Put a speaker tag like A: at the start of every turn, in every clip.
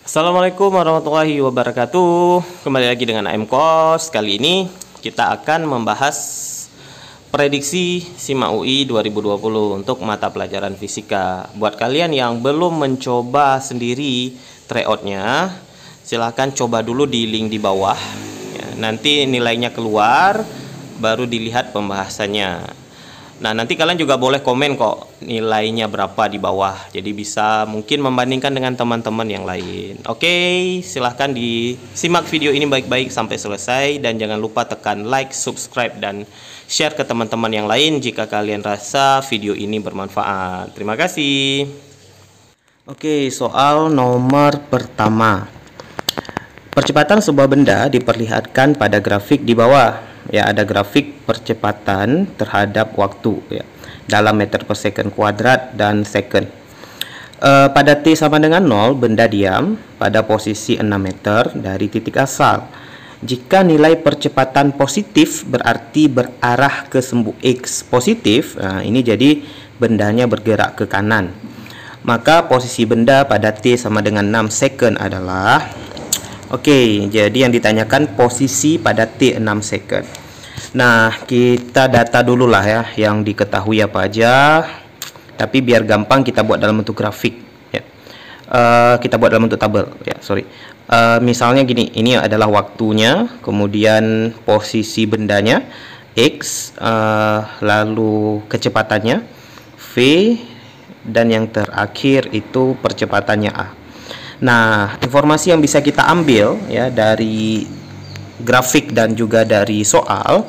A: Assalamualaikum warahmatullahi wabarakatuh. Kembali lagi dengan AMKOS. Kali ini kita akan membahas prediksi SIMAK UI 2020 untuk mata pelajaran fisika. Buat kalian yang belum mencoba sendiri tryoutnya, silahkan coba dulu di link di bawah ya, nanti nilainya keluar baru dilihat pembahasannya. Nah, nanti kalian juga boleh komen kok nilainya berapa di bawah. Jadi bisa mungkin membandingkan dengan teman-teman yang lain. Oke, silahkan disimak video ini baik-baik sampai selesai. Dan jangan lupa tekan like, subscribe, dan share ke teman-teman yang lain jika kalian rasa video ini bermanfaat. Terima kasih. Oke, soal nomor pertama. Percepatan sebuah benda diperlihatkan pada grafik di bawah. Ya, ada grafik percepatan terhadap waktu ya, dalam meter per second kuadrat dan second. Pada T sama dengan 0, benda diam pada posisi 6 meter dari titik asal. Jika nilai percepatan positif berarti berarah ke sumbu X positif. Nah, ini jadi bendanya bergerak ke kanan. Maka posisi benda pada T sama dengan 6 second adalah Oke, jadi yang ditanyakan posisi pada T 6 second. Nah, kita data dulu lah ya, yang diketahui apa aja. Tapi biar gampang kita buat dalam bentuk grafik ya. Kita buat dalam bentuk tabel ya, sorry. Misalnya gini, ini adalah waktunya, kemudian posisi bendanya X, lalu kecepatannya V, dan yang terakhir itu percepatannya A. Nah, informasi yang bisa kita ambil ya dari grafik dan juga dari soal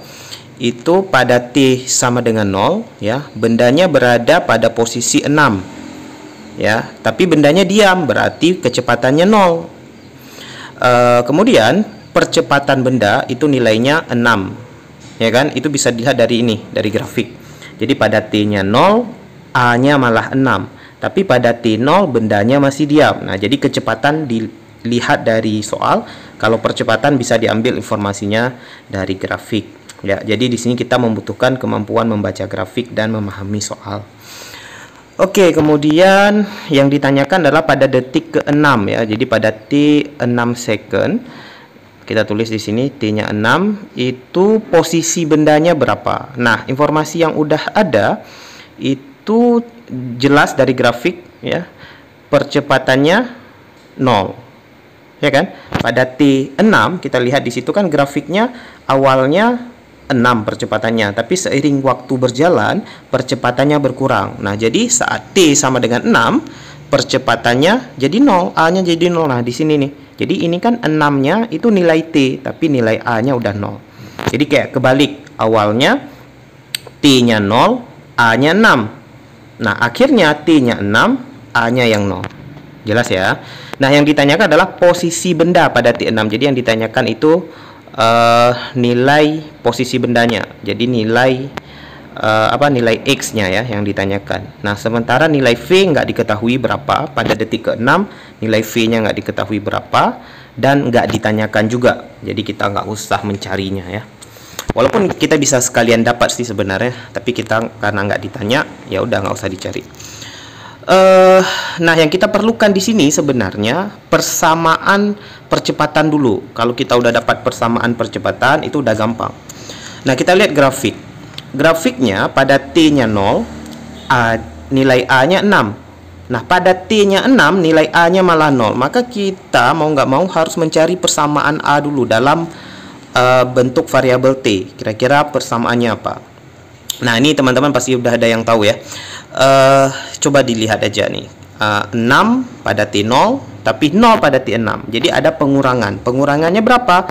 A: itu pada T sama dengan 0 ya, bendanya berada pada posisi 6 ya, tapi bendanya diam berarti kecepatannya 0. Kemudian percepatan benda itu nilainya 6 ya kan, itu bisa dilihat dari ini, dari grafik. Jadi pada T-nya 0, A-nya malah 6. Tapi pada T0 bendanya masih diam. Nah, jadi kecepatan dilihat dari soal. Kalau percepatan bisa diambil informasinya dari grafik. Ya, jadi di sini kita membutuhkan kemampuan membaca grafik dan memahami soal. Oke, kemudian yang ditanyakan adalah pada detik ke-6 ya. Jadi pada T6 second kita tulis di sini T-nya 6, itu posisi bendanya berapa. Nah, informasi yang udah ada itu jelas dari grafik ya, percepatannya 0 ya kan. Pada T6 kita lihat di situ kan grafiknya awalnya 6 percepatannya, tapi seiring waktu berjalan percepatannya berkurang. Nah, jadi saat T sama dengan 6 percepatannya jadi 0, A-nya jadi 0. Nah, di sini nih. Jadi ini kan 6-nya itu nilai T, tapi nilai A-nya udah 0. Jadi kayak kebalik, awalnya T-nya 0, A-nya 6. Nah, akhirnya T-nya 6, A-nya yang 0. Jelas ya? Nah, yang ditanyakan adalah posisi benda pada T6. Jadi yang ditanyakan itu nilai posisi bendanya. Jadi nilai nilai X-nya ya yang ditanyakan. Nah, sementara nilai V nggak diketahui berapa pada detik ke-6, nilai V-nya nggak diketahui berapa dan nggak ditanyakan juga. Jadi kita nggak usah mencarinya ya. Walaupun kita bisa sekalian dapat sih sebenarnya, tapi kita karena nggak ditanya, ya udah nggak usah dicari. Nah, yang kita perlukan di sini sebenarnya persamaan percepatan dulu. Kalau kita udah dapat persamaan percepatan, itu udah gampang. Nah, kita lihat grafik. Grafiknya pada T-nya 0, nilai A-nya 6. Nah, pada T-nya 6, nilai A-nya malah 0. Maka kita mau nggak mau harus mencari persamaan A dulu dalam bentuk variabel T. Kira-kira persamaannya apa? Nah, ini teman-teman pasti udah ada yang tahu ya. Coba dilihat aja nih. 6 pada T0, tapi 0 pada T6. Jadi ada pengurangan. Pengurangannya berapa?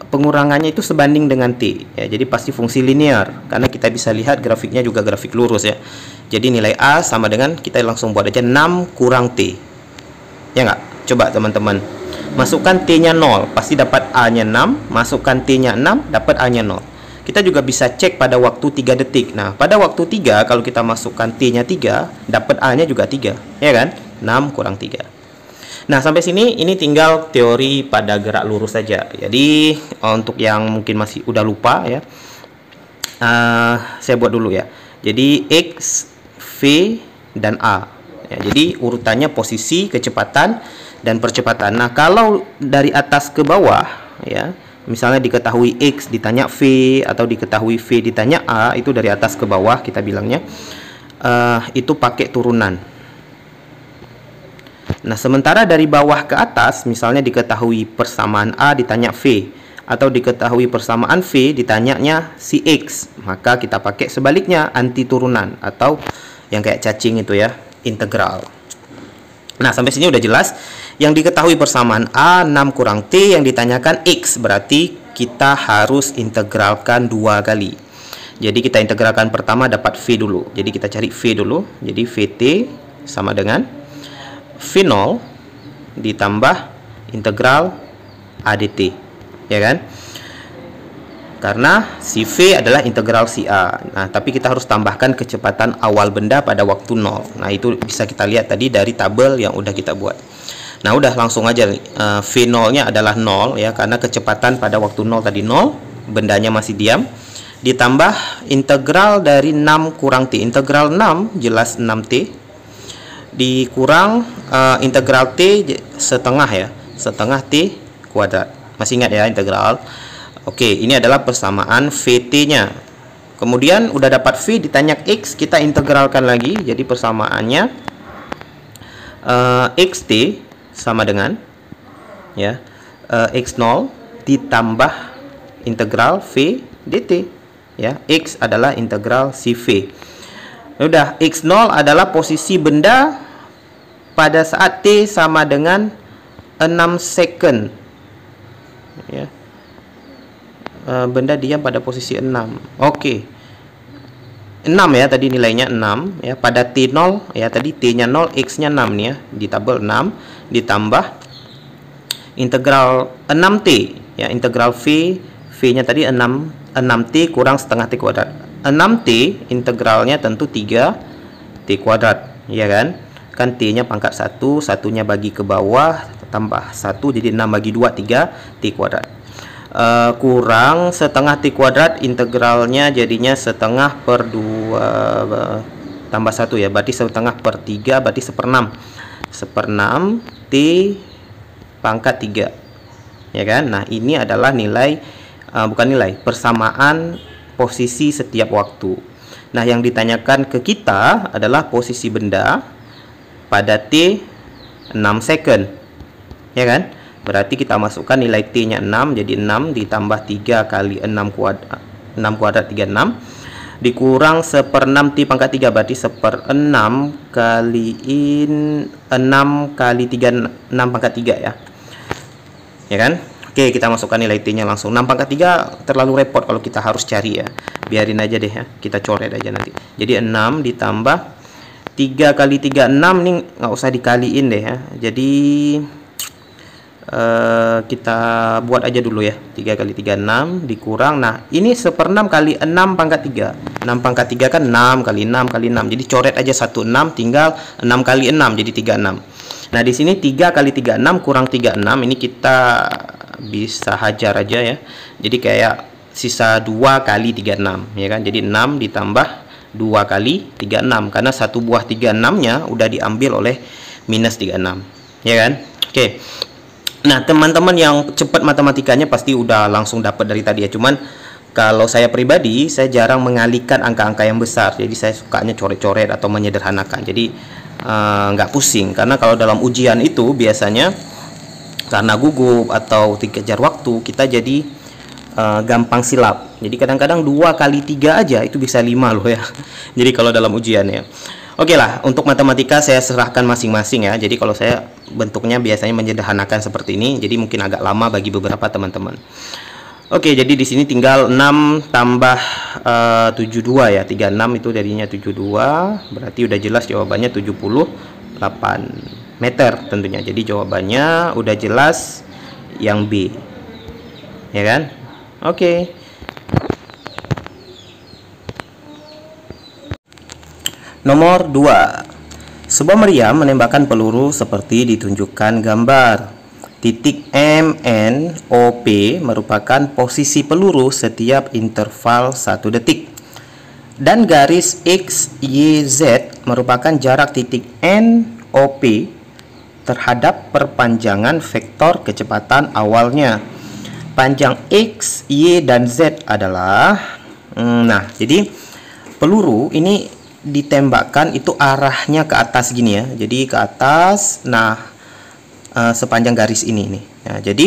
A: Pengurangannya itu sebanding dengan T. Ya, jadi pasti fungsi linear. Karena kita bisa lihat grafiknya juga grafik lurus ya. Jadi nilai A sama dengan, kita langsung buat aja 6 kurang T. Ya nggak? Coba teman-teman. Masukkan T-nya 0, pasti dapat A-nya 6. Masukkan T-nya 6, dapat A-nya 0. Kita juga bisa cek pada waktu 3 detik. Nah, pada waktu 3, kalau kita masukkan T-nya 3, dapat A-nya juga 3. Ya kan? 6 kurang 3. Nah, sampai sini ini tinggal teori pada gerak lurus saja. Jadi, untuk yang mungkin masih udah lupa ya, saya buat dulu ya. Jadi, X, V, dan A. Ya, jadi, urutannya posisi, kecepatan, dan percepatan. Nah, kalau dari atas ke bawah ya, misalnya diketahui X ditanya V, atau diketahui V ditanya A, itu dari atas ke bawah kita bilangnya itu pakai turunan. Nah, sementara dari bawah ke atas, misalnya diketahui persamaan A ditanya V, atau diketahui persamaan V ditanyanya si X, maka kita pakai sebaliknya, anti turunan, atau yang kayak cacing itu ya, integral. Nah, sampai sini udah jelas. Yang diketahui persamaan A 6 kurang T, yang ditanyakan X, berarti kita harus integralkan 2 kali. Jadi kita integralkan pertama dapat V dulu. Jadi kita cari V dulu. Jadi VT sama dengan V0 ditambah integral ADT, ya kan? Karena si V adalah integral si A. Nah, tapi kita harus tambahkan kecepatan awal benda pada waktu 0. Nah, itu bisa kita lihat tadi dari tabel yang udah kita buat. Nah, udah langsung aja nih. V0-nya adalah 0 ya, karena kecepatan pada waktu 0 tadi 0, bendanya masih diam. Ditambah integral dari 6 kurang T. Integral 6 jelas 6T. Dikurang integral T setengah ya, setengah T kuadrat. Masih ingat ya integral? Oke, ini adalah persamaan VT-nya. Kemudian udah dapat V, ditanya X, kita integralkan lagi. Jadi persamaannya XT sama dengan ya X0 ditambah integral V dt ya. X adalah integral si V. Udah, X0 adalah posisi benda pada saat T sama dengan 6 second ya. Benda diam pada posisi 6. Oke. 6 ya tadi nilainya 6 ya. Pada T0 ya tadi T-nya 0, X-nya 6 nih ya. Di tabel 6 ditambah integral 6T ya, integral V, V-nya tadi 6T kurang setengah T kuadrat. 6T integralnya tentu 3T kuadrat, ya kan? Kan T-nya pangkat 1, satunya bagi ke bawah tambah 1, jadi 6 bagi 2 3T kuadrat. Kurang setengah T kuadrat, integralnya jadinya setengah per 2 tambah 1 ya, berarti setengah per 3, berarti 1/6 T pangkat 3 ya kan. Nah, ini adalah nilai persamaan posisi setiap waktu. Nah, yang ditanyakan ke kita adalah posisi benda pada T 6 second ya kan. Berarti kita masukkan nilai T-nya 6, jadi 6 ditambah 3 kali 6 kuadrat, 6 kuadrat 36, dikurang 1/6 T pangkat 3, berarti 1/6 kaliin 6 kali 3, 6 pangkat 3 ya. Ya kan? Oke, kita masukkan nilai T-nya langsung. 6 pangkat 3 terlalu repot kalau kita harus cari ya. Biarin aja deh ya, kita coret aja nanti. Jadi 6 ditambah 3 kali 3, 6 nih nggak usah dikaliin deh ya. Jadi kita buat aja dulu ya, 3 kali 3 6 dikurang, nah ini 1/6 kali 6 pangkat 3, 6 pangkat 3 kan 6 kali 6 kali 6, jadi coret aja 16, tinggal 6 kali 6 jadi 36. Nah di sini 3 kali 36 kurang 36, ini kita bisa hajar aja ya, jadi kayak sisa 2 kali 36 ya kan, jadi 6 ditambah 2 kali 36, karena satu buah 36 nya udah diambil oleh minus 36 ya kan. Oke. Nah, teman-teman yang cepat matematikanya pasti udah langsung dapat dari tadi ya. Cuman kalau saya pribadi, saya jarang mengalihkan angka-angka yang besar. Jadi saya sukanya coret-coret atau menyederhanakan. Jadi nggak pusing. Karena kalau dalam ujian itu biasanya karena gugup atau dikejar waktu, kita jadi gampang silap. Jadi kadang-kadang 2 kali 3 aja itu bisa 5 loh ya. Jadi kalau dalam ujian ya. Oke lah, untuk matematika saya serahkan masing-masing ya. Jadi kalau saya bentuknya biasanya menyederhanakan seperti ini, jadi mungkin agak lama bagi beberapa teman-teman. Oke, jadi di sini tinggal 6 tambah 72 ya. 36 itu jadinya 72, berarti udah jelas jawabannya 78 meter tentunya. Jadi jawabannya udah jelas yang B. Ya kan? Oke. Nomor 2. Sebuah meriam menembakkan peluru seperti ditunjukkan gambar. Titik M, N, O, P merupakan posisi peluru setiap interval 1 detik. Dan garis X, Y, Z merupakan jarak titik N, O, P
B: terhadap perpanjangan vektor kecepatan awalnya. Panjang X, Y, dan Z adalah nah, jadi peluru ini ditembakkan itu arahnya ke atas gini ya. Jadi ke atas, nah sepanjang garis ini nih. Nah, jadi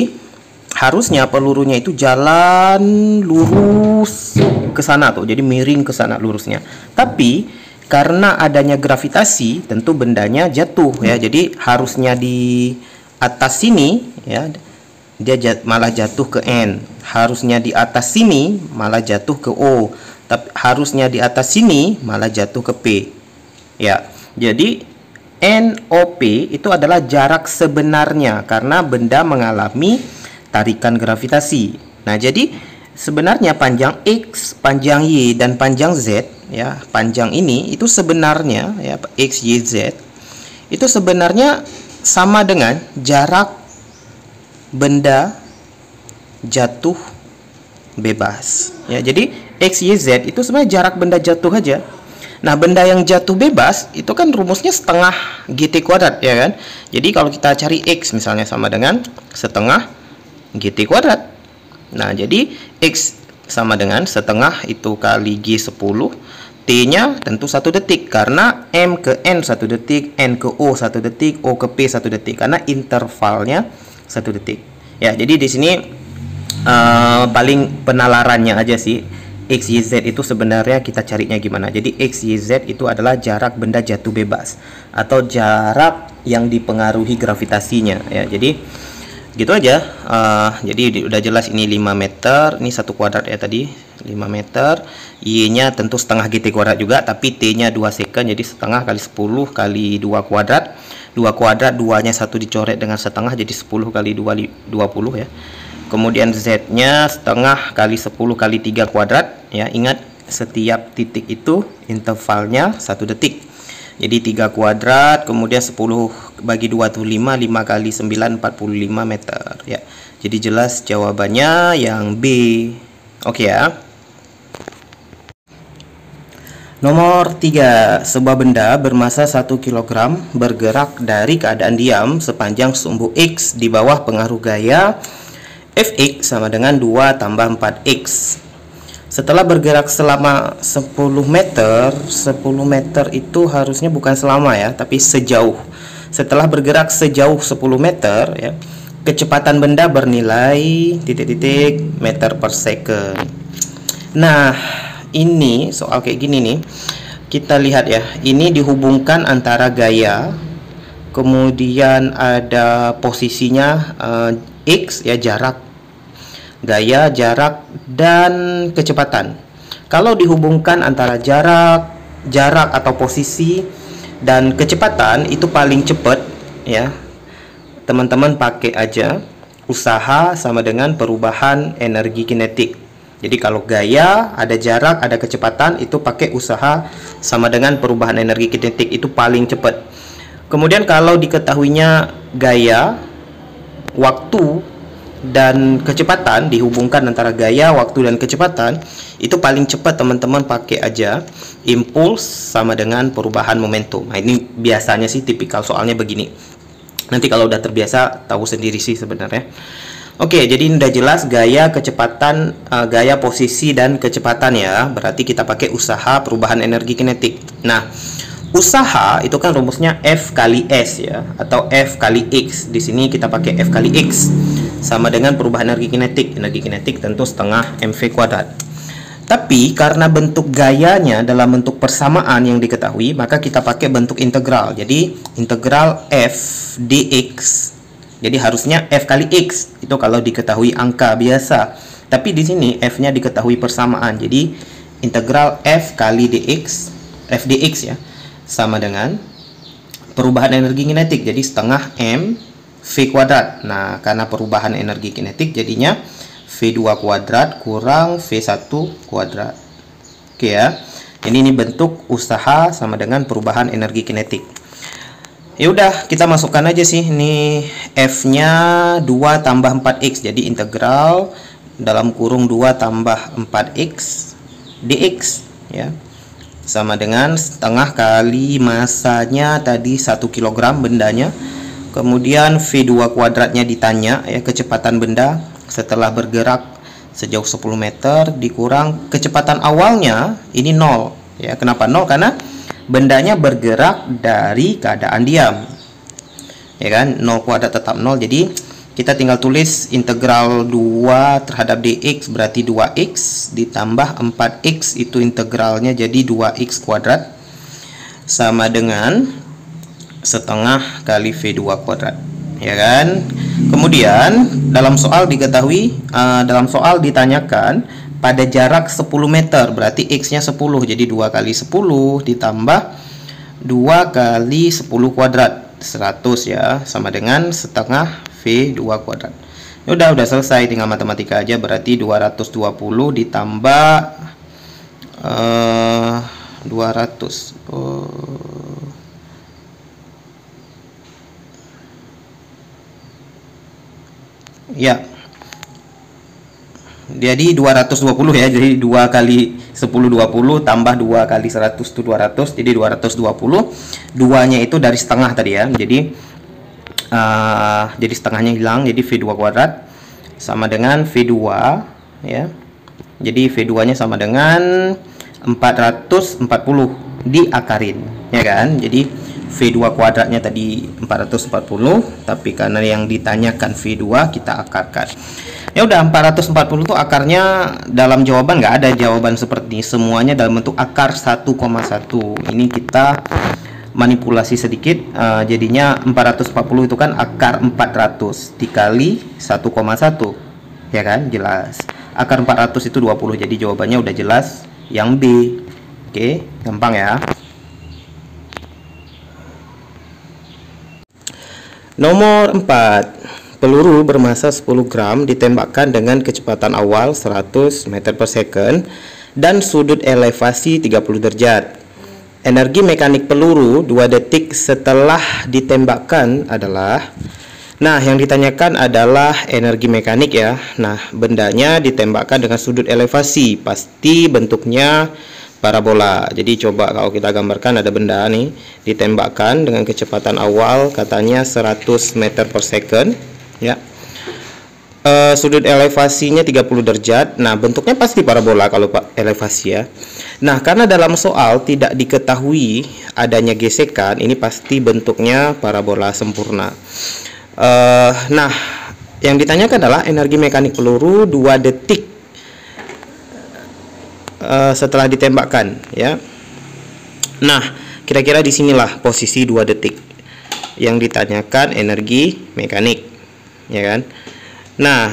B: harusnya pelurunya itu jalan lurus ke sana tuh. Jadi miring ke sana lurusnya. Tapi karena adanya gravitasi, tentu bendanya jatuh ya. Jadi harusnya di atas sini ya, dia malah jatuh ke N. Harusnya di atas sini malah jatuh ke O. Tapi harusnya di atas sini malah jatuh ke P. Ya. Jadi NOP itu adalah jarak sebenarnya karena benda mengalami tarikan gravitasi. Nah, jadi sebenarnya panjang X, panjang Y, dan panjang Z ya, panjang ini itu sebenarnya ya, X, Y, Z itu sebenarnya sama dengan jarak benda jatuh bebas ya. Jadi X, Y, Z itu sebenarnya jarak benda jatuh aja. Nah, benda yang jatuh bebas itu kan rumusnya setengah GT kuadrat ya kan. Jadi kalau kita cari X misalnya sama dengan setengah GT kuadrat. Nah, jadi X sama dengan setengah itu kali G10. T-nya tentu 1 detik karena M ke N 1 detik, N ke O 1 detik, O ke P 1 detik karena intervalnya 1 detik. Ya, jadi di sini paling penalarannya aja sih, X, Y, Z itu sebenarnya kita carinya gimana. Jadi X, Y, Z itu adalah jarak benda jatuh bebas atau jarak yang dipengaruhi gravitasinya ya. Jadi gitu aja. Jadi udah jelas ini 5 meter, ini 1 kuadrat ya tadi 5 meter. Y-nya tentu setengah GT kuadrat juga, tapi T-nya 2 second, jadi setengah kali 10 kali 2 kuadrat. 2 kuadrat, 2-nya 1 dicoret dengan setengah, jadi 10 kali 2, 20 ya. Kemudian Z-nya setengah kali 10 kali 3 kuadrat ya. Ingat, setiap titik itu intervalnya 1 detik. Jadi 3 kuadrat, kemudian 10 bagi 2 itu 5, 5 kali 9, 45 meter ya. Jadi jelas jawabannya yang B. Oke ya. Nomor 3, sebuah benda bermasa 1 kg bergerak dari keadaan diam sepanjang sumbu X di bawah pengaruh gaya Fx sama dengan 2 tambah 4x. Setelah bergerak selama 10 meter, 10 meter itu harusnya bukan selama ya, tapi sejauh. Setelah bergerak sejauh 10 meter ya, kecepatan benda bernilai titik-titik meter per second. Nah, ini soal kayak gini nih, kita lihat ya, ini dihubungkan antara gaya, kemudian ada posisinya X ya, jarak, gaya, jarak, dan kecepatan. Kalau dihubungkan antara jarak atau posisi dan kecepatan itu paling cepat ya, teman-teman pakai aja usaha sama dengan perubahan energi kinetik. Jadi kalau gaya, ada jarak, ada kecepatan, itu pakai usaha sama dengan perubahan energi kinetik, itu paling cepat. Kemudian kalau diketahuinya gaya, waktu, dan kecepatan, dihubungkan antara gaya, waktu, dan kecepatan, itu paling cepat teman-teman pakai aja impuls sama dengan perubahan momentum. Nah, ini biasanya sih tipikal soalnya begini. Nanti kalau udah terbiasa tahu sendiri sih sebenarnya. Oke, jadi ini udah jelas gaya, kecepatan, gaya, posisi, dan kecepatan ya. Berarti kita pakai usaha perubahan energi kinetik. Nah, usaha itu kan rumusnya F kali S ya, atau F kali X. Di sini kita pakai F kali X sama dengan perubahan energi kinetik. Energi kinetik tentu setengah mv kuadrat. Tapi karena bentuk gayanya dalam bentuk persamaan yang diketahui, maka kita pakai bentuk integral. Jadi integral F dx. Jadi harusnya F kali X itu kalau diketahui angka biasa. Tapi di sini F-nya diketahui persamaan. Jadi integral F kali dx, F dx ya, sama dengan perubahan energi kinetik. Jadi setengah m v kuadrat. Nah, karena perubahan energi kinetik jadinya V2 kuadrat kurang V1 kuadrat. Oke ya. Ini bentuk usaha sama dengan perubahan energi kinetik. Ya udah, kita masukkan aja sih. Ini F-nya 2 tambah 4x. Jadi integral dalam kurung 2 tambah 4x dx ya. Sama dengan setengah kali masanya tadi 1 kg bendanya. Kemudian V2 kuadratnya ditanya, ya, kecepatan benda setelah bergerak sejauh 10 meter dikurang kecepatan awalnya, ini 0. Ya, kenapa 0? Karena bendanya bergerak dari keadaan diam. Ya kan? 0 kuadrat tetap 0. Jadi kita tinggal tulis integral 2 terhadap dx berarti 2x ditambah 4x, itu integralnya jadi 2x kuadrat sama dengan setengah kali V2 kuadrat, ya kan? Kemudian dalam soal diketahui, dalam soal ditanyakan pada jarak 10 meter, berarti x-nya 10, jadi 2 kali 10 ditambah 2 kali 10 kuadrat 100, ya, sama dengan setengah V2 kuadrat. Udah selesai, tinggal matematika aja. Berarti 220 ditambah 200 ya, jadi 220, ya, jadi 2 kali 10 20 tambah 2 kali 100 itu 200, jadi 220. Duanya itu dari setengah tadi, ya, jadi setengahnya hilang, jadi V2 kuadrat sama dengan V2, ya, jadi V2 nya sama dengan 440 diakarin, ya kan? Jadi V2 kuadratnya tadi 440, tapi karena yang ditanyakan V2 kita akarkan. Ya udah, 440 itu akarnya dalam jawaban nggak ada jawaban seperti ini, semuanya dalam bentuk akar 1,1. Ini kita manipulasi sedikit, jadinya 440 itu kan akar 400 dikali 1,1, ya kan? Jelas. Akar 400 itu 20, jadi jawabannya udah jelas yang B. Oke, gampang ya. Nomor 4. Peluru bermasa 10 gram ditembakkan dengan kecepatan awal 100 meter per second dan sudut elevasi 30 derajat. Energi mekanik peluru 2 detik setelah ditembakkan adalah, nah, yang ditanyakan adalah energi mekanik, ya. Nah, bendanya ditembakkan dengan sudut elevasi, pasti bentuknya parabola. Jadi coba kalau kita gambarkan, ada benda nih ditembakkan dengan kecepatan awal katanya 100 meter per second, ya. Sudut elevasinya 30 derajat. Nah, bentuknya pasti parabola kalau elevasi, ya. Nah, karena dalam soal tidak diketahui adanya gesekan, ini pasti bentuknya parabola sempurna. Nah, yang ditanyakan adalah energi mekanik peluru 2 detik setelah ditembakkan, ya. Nah, kira-kira disinilah posisi 2 detik yang ditanyakan energi mekanik, ya kan? Nah,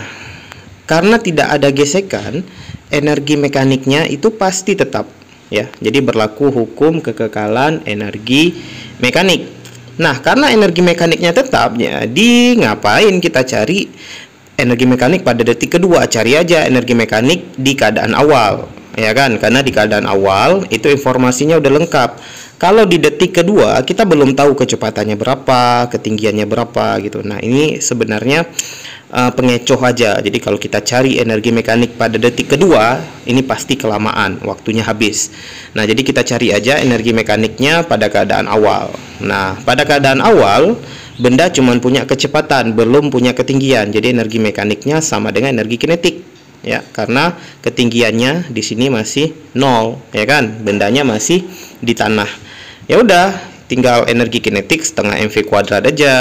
B: karena tidak ada gesekan, energi mekaniknya itu pasti tetap, ya. Jadi berlaku hukum kekekalan energi mekanik. Nah, karena energi mekaniknya tetap, jadi ngapain kita cari energi mekanik pada detik kedua? Cari aja energi mekanik di keadaan awal, ya kan? Karena di keadaan awal itu informasinya udah lengkap. Kalau di detik kedua kita belum tahu kecepatannya berapa, ketinggiannya berapa gitu. Nah, ini sebenarnya pengecoh aja. Jadi kalau kita cari energi mekanik pada detik kedua, ini pasti kelamaan, waktunya habis. Nah, jadi kita cari aja energi mekaniknya pada keadaan awal. Nah, pada keadaan awal benda cuma punya kecepatan, belum punya ketinggian. Jadi energi mekaniknya sama dengan energi kinetik, ya, karena ketinggiannya di sini masih 0, ya kan? Bendanya masih di tanah. Ya udah, tinggal energi kinetik setengah mv kuadrat aja,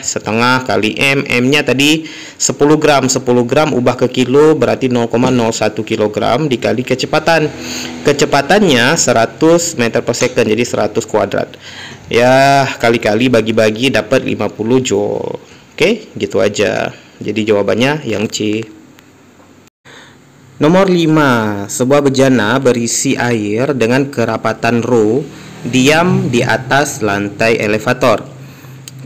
B: setengah kali m nya tadi 10 gram, 10 gram ubah ke kilo berarti 0,01 kg dikali kecepatannya 100 meter per second, jadi 100 kuadrat, ya, kali-kali bagi-bagi dapat 50 joule. Oke, gitu aja. Jadi jawabannya yang C. Nomor 5. Sebuah bejana berisi air dengan kerapatan rho diam di atas lantai elevator.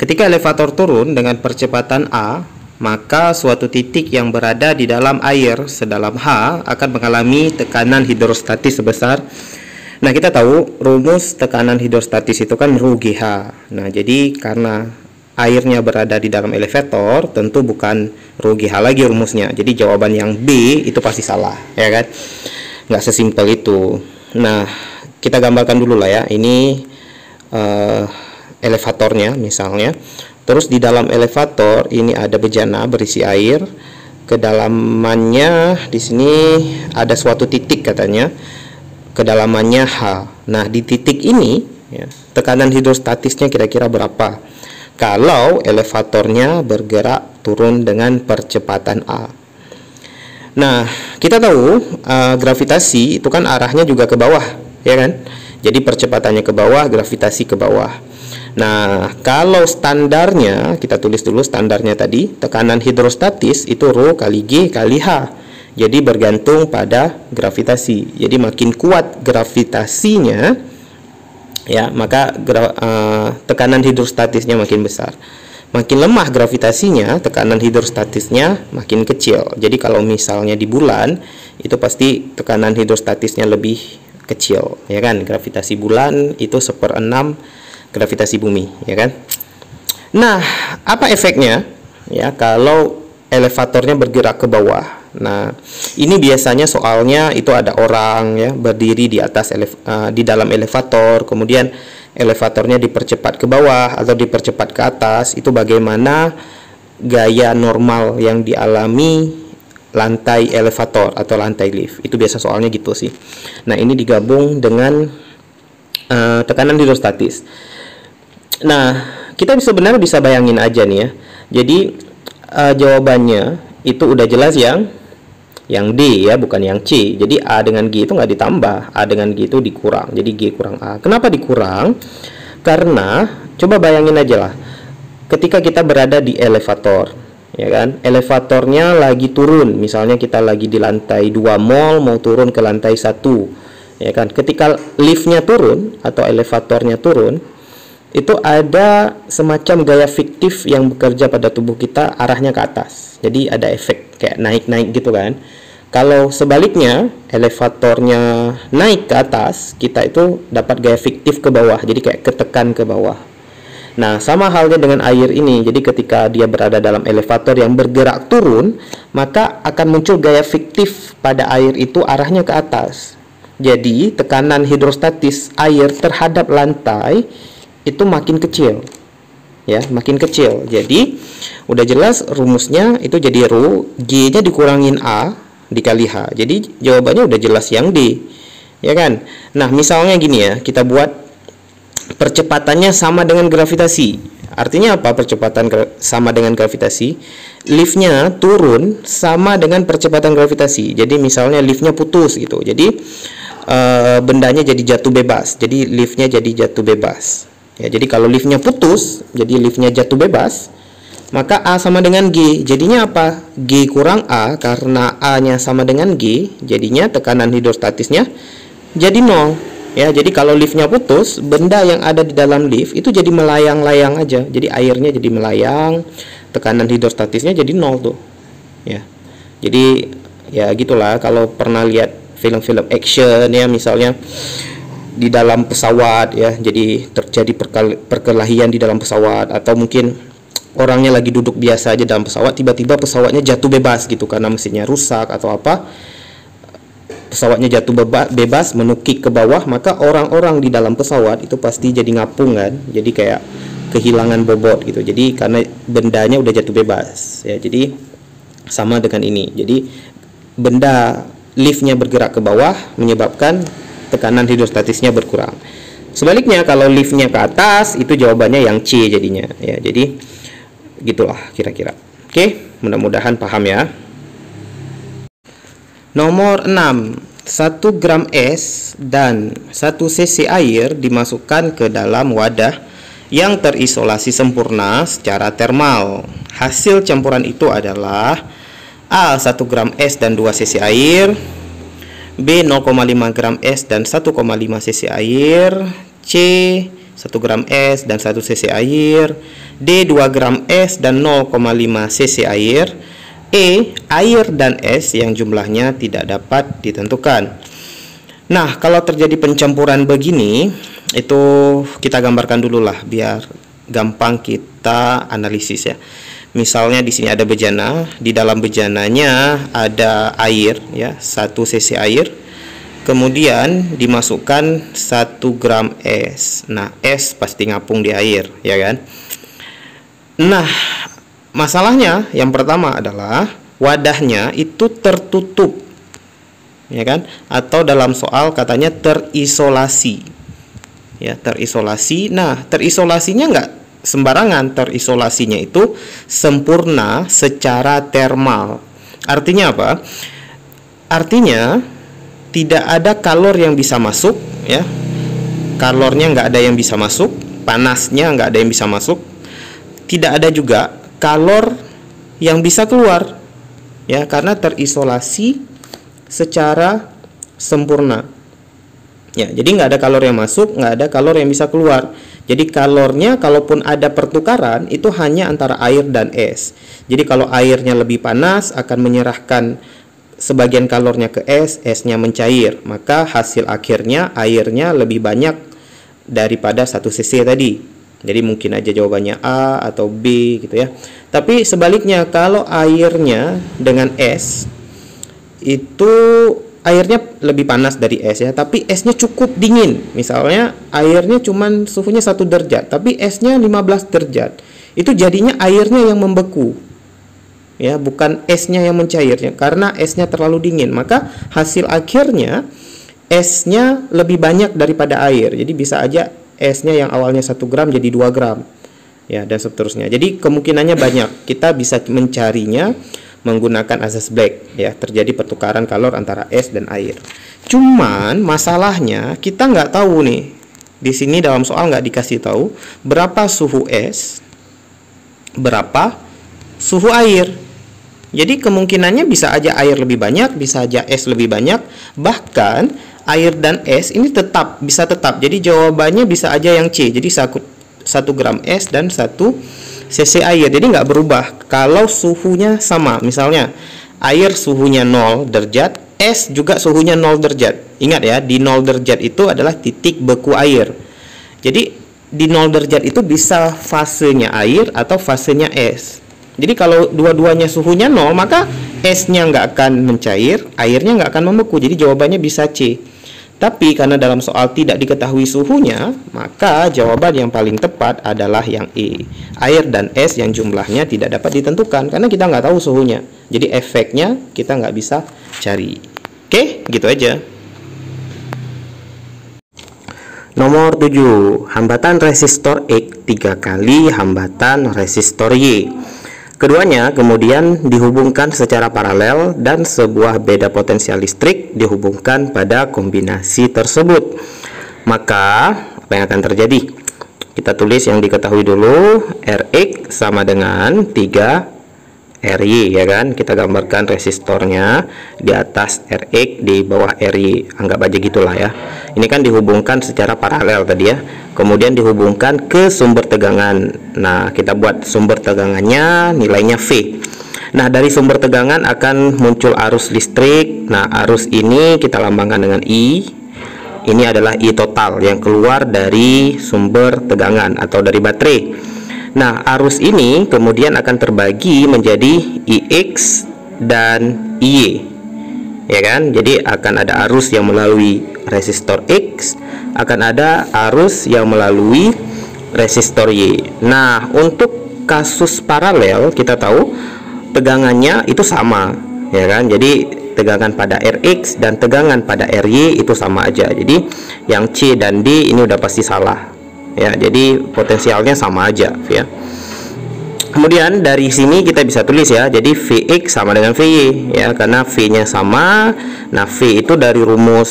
B: Ketika elevator turun dengan percepatan A, maka suatu titik yang berada di dalam air sedalam H akan mengalami tekanan hidrostatis sebesar. Nah, kita tahu rumus tekanan hidrostatis itu kan rho GH. Nah, jadi karena airnya berada di dalam elevator, tentu bukan rho GH lagi rumusnya. Jadi jawaban yang B itu pasti salah, ya kan? Nggak sesimpel itu. Nah, kita gambarkan dulu lah ya. Ini elevatornya misalnya. Terus di dalam elevator ini ada bejana berisi air. Kedalamannya di sini ada suatu titik katanya. Kedalamannya H. Nah, di titik ini ya, tekanan hidrostatisnya kira-kira berapa? Kalau elevatornya bergerak turun dengan percepatan A. Nah, kita tahu gravitasi itu kan arahnya juga ke bawah, ya kan? Jadi percepatannya ke bawah, gravitasi ke bawah. Nah, kalau standarnya, kita tulis dulu standarnya tadi, tekanan hidrostatis itu rho kali G kali H. Jadi bergantung pada gravitasi. Jadi makin kuat gravitasinya, ya, maka tekanan hidrostatisnya makin besar. Makin lemah gravitasinya, tekanan hidrostatisnya makin kecil. Jadi kalau misalnya di bulan, itu pasti tekanan hidrostatisnya lebih kecil, ya kan? Gravitasi bulan itu 1/6 gravitasi bumi, ya kan? Nah, apa efeknya ya kalau elevatornya bergerak ke bawah? Nah, ini biasanya soalnya itu ada orang ya berdiri di atas di dalam elevator, kemudian elevatornya dipercepat ke bawah atau dipercepat ke atas. Itu bagaimana gaya normal yang dialami lantai elevator atau lantai lift. Itu biasa soalnya gitu sih. Nah, ini digabung dengan tekanan hidrostatis. Nah, kita sebenarnya bisa bayangin aja nih ya. Jadi jawabannya itu udah jelas yang D ya, bukan yang C. Jadi A dengan G itu nggak ditambah, A dengan G itu dikurang. Jadi G kurang A. Kenapa dikurang? Karena coba bayangin aja lah, ketika kita berada di elevator, ya kan? Elevatornya lagi turun, misalnya kita lagi di lantai 2 mall mau turun ke lantai 1, ya kan? Ketika liftnya turun atau elevatornya turun, itu ada semacam gaya fiktif yang bekerja pada tubuh kita arahnya ke atas. Jadi ada efek kayak naik-naik gitu kan. Kalau sebaliknya elevatornya naik ke atas, kita itu dapat gaya fiktif ke bawah. Jadi kayak ketekan ke bawah. Nah, sama halnya dengan air ini. Jadi ketika dia berada dalam elevator yang bergerak turun, maka akan muncul gaya fiktif pada air itu arahnya ke atas. Jadi tekanan hidrostatis air terhadap lantai itu makin kecil, ya, makin kecil. Jadi udah jelas rumusnya itu jadi rho, G-nya dikurangin A dikali H. Jadi jawabannya udah jelas yang D, ya kan? Nah, misalnya gini ya, kita buat percepatannya sama dengan gravitasi. Artinya apa percepatan sama dengan gravitasi? Liftnya turun sama dengan percepatan gravitasi. Jadi misalnya liftnya putus gitu. Jadi bendanya jadi jatuh bebas. Jadi liftnya jadi jatuh bebas. Ya, jadi kalau liftnya putus, jadi liftnya jatuh bebas, maka A sama dengan G. Jadinya apa? G kurang A, karena A-nya sama dengan G, jadinya tekanan hidrostatisnya jadi 0. Ya, jadi kalau liftnya putus, benda yang ada di dalam lift itu jadi melayang-layang aja. Jadi airnya jadi melayang, tekanan hidrostatisnya jadi 0 tuh. Ya. Jadi ya gitulah kalau pernah lihat film-film action ya, misalnya di dalam pesawat ya, jadi terjadi perkelahian di dalam pesawat, atau mungkin orangnya lagi duduk biasa aja dalam pesawat, tiba-tiba pesawatnya jatuh bebas gitu karena mesinnya rusak atau apa, pesawatnya jatuh bebas menukik ke bawah, maka orang-orang di dalam pesawat itu pasti jadi ngapung kan, jadi kayak kehilangan bobot gitu. Jadi karena bendanya udah jatuh bebas ya. Jadi sama dengan ini, jadi benda liftnya bergerak ke bawah menyebabkan tekanan hidrostatisnya berkurang. Sebaliknya kalau liftnya ke atas, itu jawabannya yang C jadinya ya. Jadi gitulah kira-kira. Oke, mudah-mudahan paham ya. Nomor 6. 1 gram es dan 1 cc air dimasukkan ke dalam wadah yang terisolasi sempurna secara termal. Hasil campuran itu adalah A. 1 gram es dan 2 cc air, B. 0,5 gram es dan 1,5 cc air, C. 1 gram es dan 1 cc air, D. 2 gram es dan 0,5 cc air, E. Air dan es yang jumlahnya tidak dapat ditentukan. Nah, kalau terjadi pencampuran begini, itu kita gambarkan dulu lah biar gampang kita analisis ya. Misalnya di sini ada bejana, di dalam bejananya ada air ya, 1 cc air. Kemudian dimasukkan 1 gram es. Nah, es pasti ngapung di air, ya kan? Nah, masalahnya yang pertama adalah wadahnya itu tertutup, ya kan? Atau dalam soal katanya terisolasi, ya, terisolasi. Nah, terisolasinya nggak sembarangan, terisolasinya itu sempurna secara termal. Artinya apa? Artinya tidak ada kalor yang bisa masuk, ya. Kalornya nggak ada yang bisa masuk, panasnya nggak ada yang bisa masuk. Tidak ada juga kalor yang bisa keluar, ya, karena terisolasi secara sempurna. Ya, jadi nggak ada kalor yang masuk, nggak ada kalor yang bisa keluar. Jadi kalornya, kalaupun ada pertukaran, itu hanya antara air dan es. Jadi kalau airnya lebih panas, akan menyerahkan sebagian kalornya ke es, esnya mencair. Maka hasil akhirnya airnya lebih banyak daripada 1 cc tadi. Jadi mungkin aja jawabannya A atau B gitu ya. Tapi sebaliknya, kalau airnya dengan es, itu airnya lebih panas dari es ya, tapi esnya cukup dingin. Misalnya airnya cuman suhunya 1 derajat, tapi esnya 15 derajat. Itu jadinya airnya yang membeku, ya, bukan esnya yang mencairnya, karena esnya terlalu dingin. Maka hasil akhirnya esnya lebih banyak daripada air. Jadi bisa aja esnya yang awalnya 1 gram jadi 2 gram, ya, dan seterusnya. Jadi kemungkinannya banyak. Kita bisa mencarinya menggunakan azas Black, ya, terjadi pertukaran kalor antara es dan air. Cuman masalahnya kita nggak tahu nih, di sini dalam soal nggak dikasih tahu berapa suhu es, berapa suhu air. Jadi kemungkinannya bisa aja air lebih banyak, bisa aja es lebih banyak, bahkan air dan es ini bisa tetap. Jadi jawabannya bisa aja yang C. Jadi 1 gram es dan 1 cc air. Jadi nggak berubah kalau suhunya sama. Misalnya air suhunya 0 derajat, es juga suhunya 0 derajat. Ingat ya, di 0 derajat itu adalah titik beku air. Jadi di 0 derajat itu bisa fasenya air atau fasenya es. Jadi kalau dua-duanya suhunya 0, maka esnya nggak akan mencair, airnya nggak akan membeku. Jadi jawabannya bisa C. Tapi karena dalam soal tidak diketahui suhunya, maka jawaban yang paling tepat adalah yang E. Air dan es yang jumlahnya tidak dapat ditentukan karena kita nggak tahu suhunya. Jadi efeknya kita nggak bisa cari. Oke, gitu aja. Nomor 7. Hambatan resistor X 3 kali hambatan resistor Y. Keduanya kemudian dihubungkan secara paralel dan sebuah beda potensial listrik dihubungkan pada kombinasi tersebut. Maka apa yang akan terjadi? Kita tulis yang diketahui dulu. Rx sama dengan 3 Ry, ya kan? Kita gambarkan resistornya di atas Rx, di bawah Ry. Anggap aja gitulah ya. Ini kan dihubungkan secara paralel tadi ya. Kemudian dihubungkan ke sumber tegangan. Nah, kita buat sumber tegangannya, nilainya V. Nah, dari sumber tegangan akan muncul arus listrik. Nah, arus ini kita lambangkan dengan I. Ini adalah I total yang keluar dari sumber tegangan atau dari baterai. Nah, arus ini kemudian akan terbagi menjadi Ix dan Iy, ya kan? Jadi akan ada arus yang melalui resistor X, akan ada arus yang melalui resistor Y. Nah, untuk kasus paralel kita tahu tegangannya itu sama, ya kan? Jadi tegangan pada Rx dan tegangan pada Ry itu sama aja. Jadi yang C dan D ini udah pasti salah. Ya, jadi potensialnya sama aja ya. Kemudian dari sini kita bisa tulis ya, jadi Vx sama dengan Vy ya, karena V-nya sama. Nah, V itu dari rumus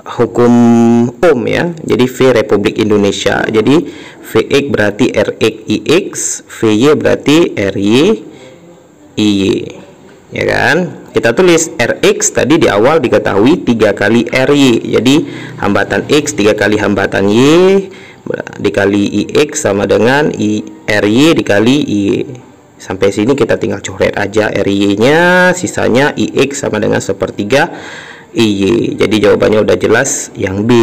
B: hukum Ohm ya, jadi V Republik Indonesia. Jadi Vx berarti Rx Ix, Vy berarti Ry Iy, ya kan? Kita tulis Rx tadi di awal diketahui 3 kali Ry, jadi hambatan X 3 kali hambatan Y dikali Ix sama dengan Ry dikali Y. Sampai sini kita tinggal coret aja Ry nya, sisanya Ix sama dengan 1/3 Iy. Jadi jawabannya udah jelas yang B.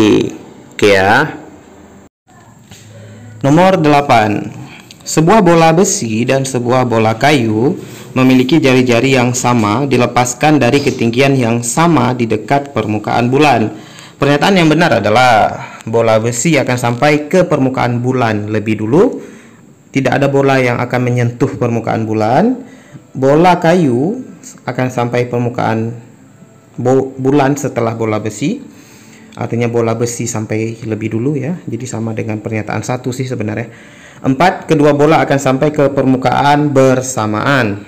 B: Oke ya. Nomor 8. Sebuah bola besi dan sebuah bola kayu memiliki jari-jari yang sama dilepaskan dari ketinggian yang sama di dekat permukaan bulan. Pernyataan yang benar adalah bola besi akan sampai ke permukaan bulan lebih dulu, tidak ada bola yang akan menyentuh permukaan bulan. Bola kayu akan sampai permukaan bulan setelah bola besi. Artinya bola besi sampai lebih dulu ya. Jadi sama dengan pernyataan 1 sih sebenarnya. 4, kedua bola akan sampai ke permukaan bersamaan.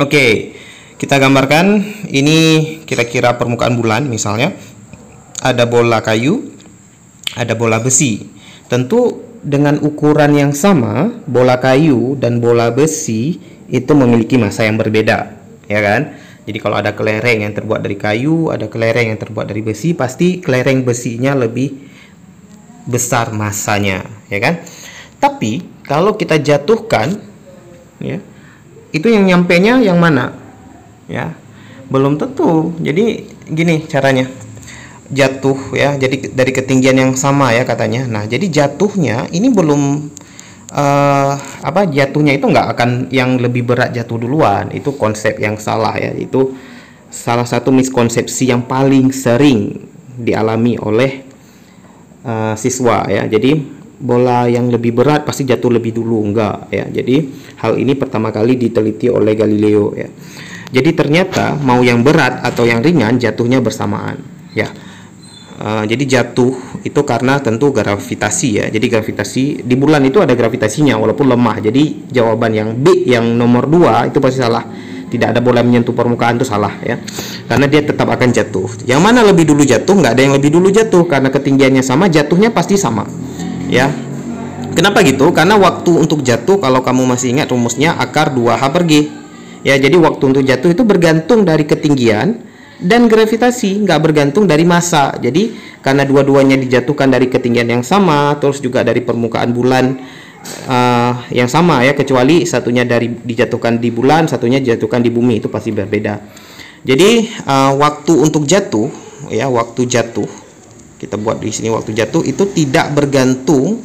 B: Oke, kita gambarkan ini kira-kira permukaan bulan. Misalnya ada bola kayu, ada bola besi. Tentu dengan ukuran yang sama, bola kayu dan bola besi itu memiliki massa yang berbeda, ya kan? Jadi kalau ada kelereng yang terbuat dari kayu, ada kelereng yang terbuat dari besi, pasti kelereng besinya lebih besar massanya, ya kan? Tapi kalau kita jatuhkan, ya, itu yang nyampenya yang mana? Ya, belum tentu. Jadi gini caranya. Jatuh ya, jadi dari ketinggian yang sama ya katanya. Nah, jadi jatuhnya ini belum jatuhnya itu nggak akan yang lebih berat jatuh duluan. Itu konsep yang salah ya. Itu salah satu miskonsepsi yang paling sering dialami oleh siswa ya. Jadi bola yang lebih berat pasti jatuh lebih dulu, enggak ya. Jadi hal ini pertama kali diteliti oleh Galileo ya. Jadi ternyata mau yang berat atau yang ringan jatuhnya bersamaan ya. Jadi jatuh itu karena tentu gravitasi ya. Jadi gravitasi di bulan itu ada gravitasinya walaupun lemah. Jadi jawaban yang B yang nomor 2 itu pasti salah. Tidak ada bola menyentuh permukaan itu salah ya. Karena dia tetap akan jatuh. Yang mana lebih dulu jatuh? Nggak ada yang lebih dulu jatuh karena ketinggiannya sama, jatuhnya pasti sama ya. Kenapa gitu? Karena waktu untuk jatuh kalau kamu masih ingat rumusnya akar 2H per G. Ya, jadi waktu untuk jatuh itu bergantung dari ketinggian dan gravitasi, nggak bergantung dari massa. Jadi karena dua-duanya dijatuhkan dari ketinggian yang sama, terus juga dari permukaan bulan yang sama ya, kecuali satunya dijatuhkan di bulan, satunya dijatuhkan di bumi, itu pasti berbeda. Jadi waktu untuk jatuh ya, waktu jatuh kita buat di sini, waktu jatuh itu tidak bergantung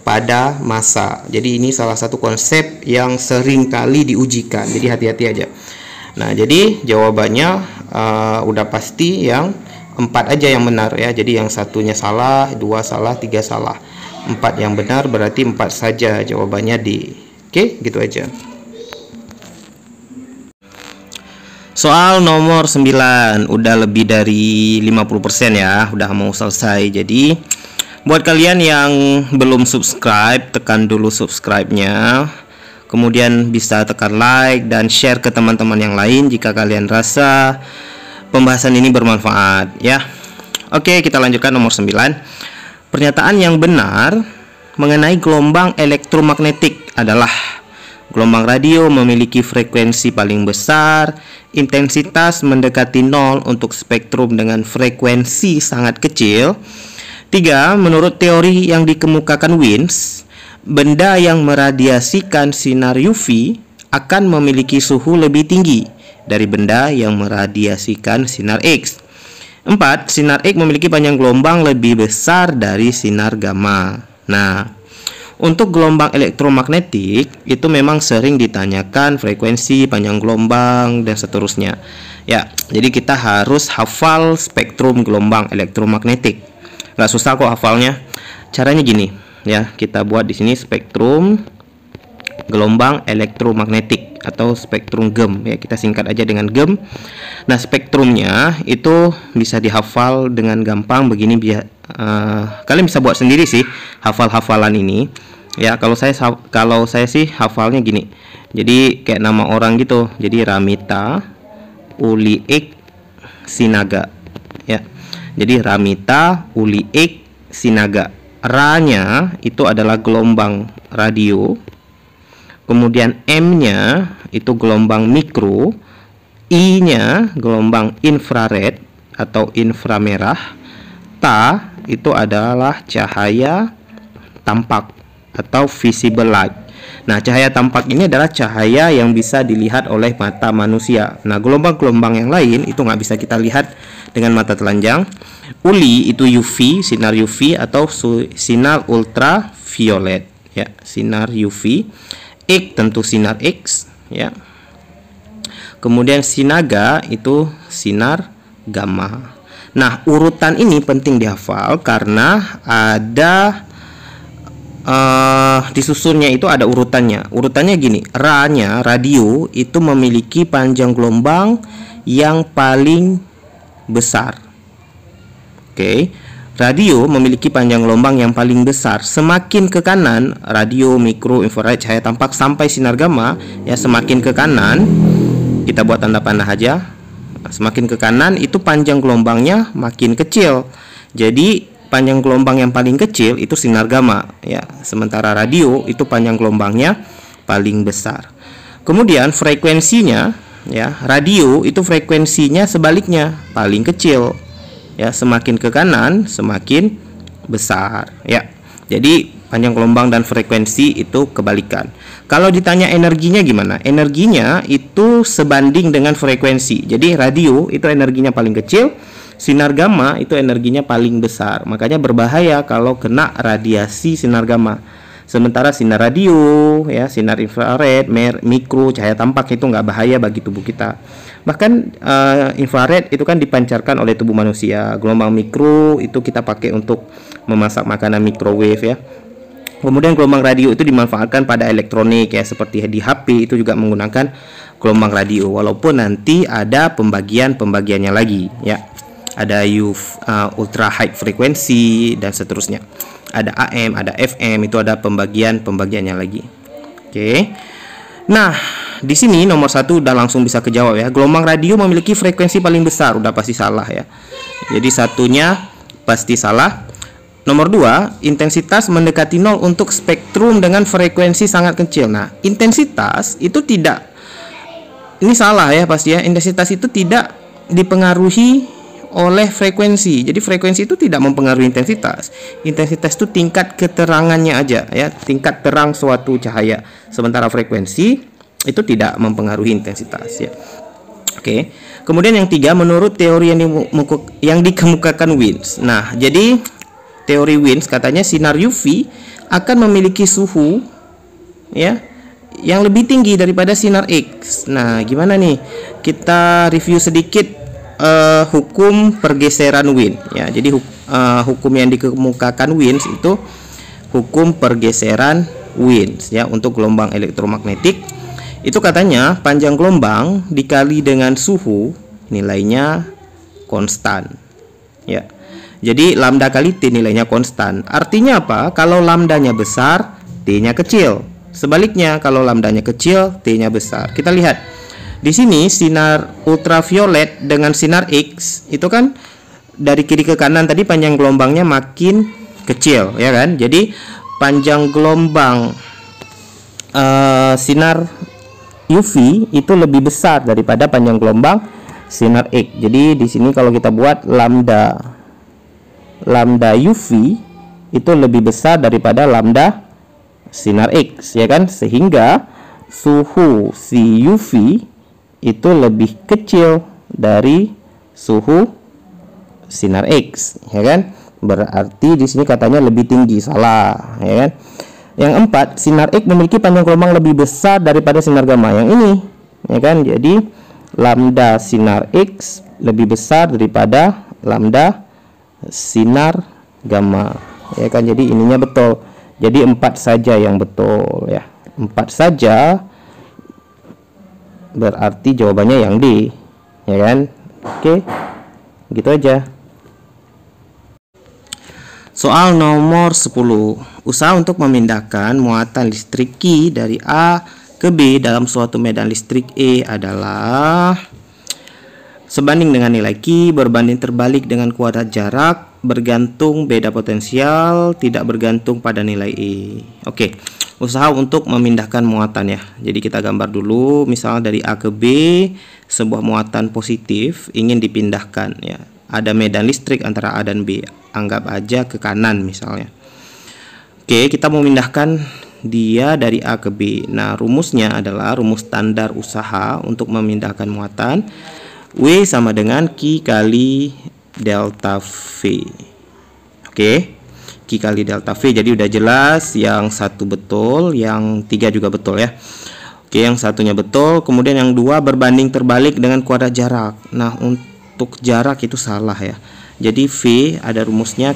B: pada massa. Jadi ini salah satu konsep yang sering kali diujikan. Jadi hati-hati aja. Nah, jadi jawabannya udah pasti yang 4 aja yang benar ya. Jadi yang satunya salah, 2 salah, 3 salah. 4 yang benar berarti 4 saja jawabannya D. Oke, gitu aja. Soal nomor 9 udah lebih dari 50% ya, udah mau selesai. Jadi buat kalian yang belum subscribe, tekan dulu subscribe-nya. Kemudian bisa tekan like dan share ke teman-teman yang lain jika kalian rasa pembahasan ini bermanfaat ya. Oke, kita lanjutkan nomor 9. Pernyataan yang benar mengenai gelombang elektromagnetik adalah: gelombang radio memiliki frekuensi paling besar, intensitas mendekati 0 untuk spektrum dengan frekuensi sangat kecil. 3. Menurut teori yang dikemukakan Wins, benda yang meradiasikan sinar UV akan memiliki suhu lebih tinggi dari benda yang meradiasikan sinar X. 4. Sinar X memiliki panjang gelombang lebih besar dari sinar gamma. Nah, untuk gelombang elektromagnetik itu memang sering ditanyakan frekuensi, panjang gelombang, dan seterusnya. Ya, jadi kita harus hafal spektrum gelombang elektromagnetik. Nggak susah kok hafalnya. Caranya gini. Ya, kita buat di sini spektrum gelombang elektromagnetik atau spektrum GEM ya, kita singkat aja dengan GEM. Nah, spektrumnya itu bisa dihafal dengan gampang begini. Kalian bisa buat sendiri sih hafal-hafalan ini ya. Kalau saya sih hafalnya gini. Jadi kayak nama orang gitu. Jadi Ramita Uliik Sinaga ya. Jadi Ramita Uliik Sinaga. Ra-nya itu adalah gelombang radio, kemudian M-nya itu gelombang mikro, I-nya gelombang infrared atau inframerah, Ta itu adalah cahaya tampak atau visible light. Nah, cahaya tampak ini adalah cahaya yang bisa dilihat oleh mata manusia. Nah, gelombang-gelombang yang lain itu nggak bisa kita lihat dengan mata telanjang. Uli itu UV, sinar UV atau sinar ultraviolet ya, sinar UV. X tentu sinar X ya. Kemudian sinaga itu sinar gamma. Nah, urutan ini penting dihafal karena ada disusunnya itu ada urutannya. Urutannya gini, Ra-nya radio itu memiliki panjang gelombang yang paling besar. Oke. Radio memiliki panjang gelombang yang paling besar. Semakin ke kanan, radio, mikro, infrared, cahaya tampak sampai sinar gamma, ya, semakin ke kanan, kita buat tanda panah aja. Semakin ke kanan itu panjang gelombangnya makin kecil. Jadi panjang gelombang yang paling kecil itu sinar gamma, ya. Sementara radio itu panjang gelombangnya paling besar. Kemudian frekuensinya, ya, radio itu frekuensinya sebaliknya, paling kecil. Ya, semakin ke kanan semakin besar, ya. Jadi panjang gelombang dan frekuensi itu kebalikan. Kalau ditanya energinya gimana? Energinya itu sebanding dengan frekuensi. Jadi radio itu energinya paling kecil, sinar gamma itu energinya paling besar. Makanya berbahaya kalau kena radiasi sinar gamma. Sementara sinar radio, ya, sinar infrared, mikro, cahaya tampak itu nggak bahaya bagi tubuh kita. Bahkan infrared itu kan dipancarkan oleh tubuh manusia. Gelombang mikro itu kita pakai untuk memasak makanan microwave, ya. Kemudian gelombang radio itu dimanfaatkan pada elektronik, ya, seperti di HP itu juga menggunakan gelombang radio. Walaupun nanti ada pembagiannya lagi, ya. Ada ultra high frequency dan seterusnya. Ada AM, ada FM, itu ada pembagiannya lagi. Oke. Nah, di sini nomor 1 udah langsung bisa kejawab, ya. Gelombang radio memiliki frekuensi paling besar, udah pasti salah, ya. Jadi satunya pasti salah. Nomor 2, intensitas mendekati 0 untuk spektrum dengan frekuensi sangat kecil. Nah, intensitas itu tidak, ini salah, ya, pasti, ya. Intensitas itu tidak dipengaruhi oleh frekuensi. Jadi frekuensi itu tidak mempengaruhi intensitas. Intensitas itu tingkat keterangannya aja, ya, tingkat terang suatu cahaya. Sementara frekuensi itu tidak mempengaruhi intensitas, ya. Oke. Kemudian yang 3, menurut teori yang dikemukakan Wins. Nah, jadi teori Wins katanya sinar UV akan memiliki suhu, ya, yang lebih tinggi daripada sinar X. Nah, gimana nih? Kita review sedikit hukum pergeseran Wins, ya. Jadi hukum yang dikemukakan Wins itu hukum pergeseran Wins, ya, untuk gelombang elektromagnetik. Itu katanya panjang gelombang dikali dengan suhu nilainya konstan, ya. Jadi lambda kali T nilainya konstan. Artinya apa? Kalau lambdanya besar, T-nya kecil. Sebaliknya, kalau lambdanya kecil, T-nya besar. Kita lihat. Di sini sinar ultraviolet dengan sinar X itu kan dari kiri ke kanan tadi panjang gelombangnya makin kecil, ya kan? Jadi panjang gelombang sinar UV itu lebih besar daripada panjang gelombang sinar X. Jadi di sini kalau kita buat lambda UV itu lebih besar daripada lambda sinar X, ya kan? Sehingga suhu si UV itu lebih kecil dari suhu sinar X, ya kan? Berarti di sini katanya lebih tinggi, salah, ya kan? Yang 4, sinar X memiliki panjang gelombang lebih besar daripada sinar gamma. Yang ini, ya kan? Jadi lambda sinar X lebih besar daripada lambda sinar gamma, ya kan? Jadi ininya betul. Jadi 4 saja yang betul, ya. 4 saja berarti jawabannya yang D, ya kan? Oke, gitu aja. Soal nomor 10. Usaha untuk memindahkan muatan listrik Q dari A ke B dalam suatu medan listrik E adalah sebanding dengan nilai Q, berbanding terbalik dengan kuadrat jarak, bergantung beda potensial, tidak bergantung pada nilai E. Oke, usaha untuk memindahkan muatan, ya. Jadi kita gambar dulu, misalnya dari A ke B, sebuah muatan positif ingin dipindahkan, ya. Ada medan listrik antara A dan B, anggap aja ke kanan misalnya. Oke, kita mau memindahkan dia dari A ke B. Nah, rumusnya adalah rumus standar usaha untuk memindahkan muatan. W sama dengan Q kali delta V. Oke, Q kali delta V. Jadi udah jelas, yang 1 betul, yang 3 juga betul, ya. Oke, yang satunya betul. Kemudian yang 2 berbanding terbalik dengan kuadrat jarak. Nah, untuk jarak itu salah, ya. Jadi V ada rumusnya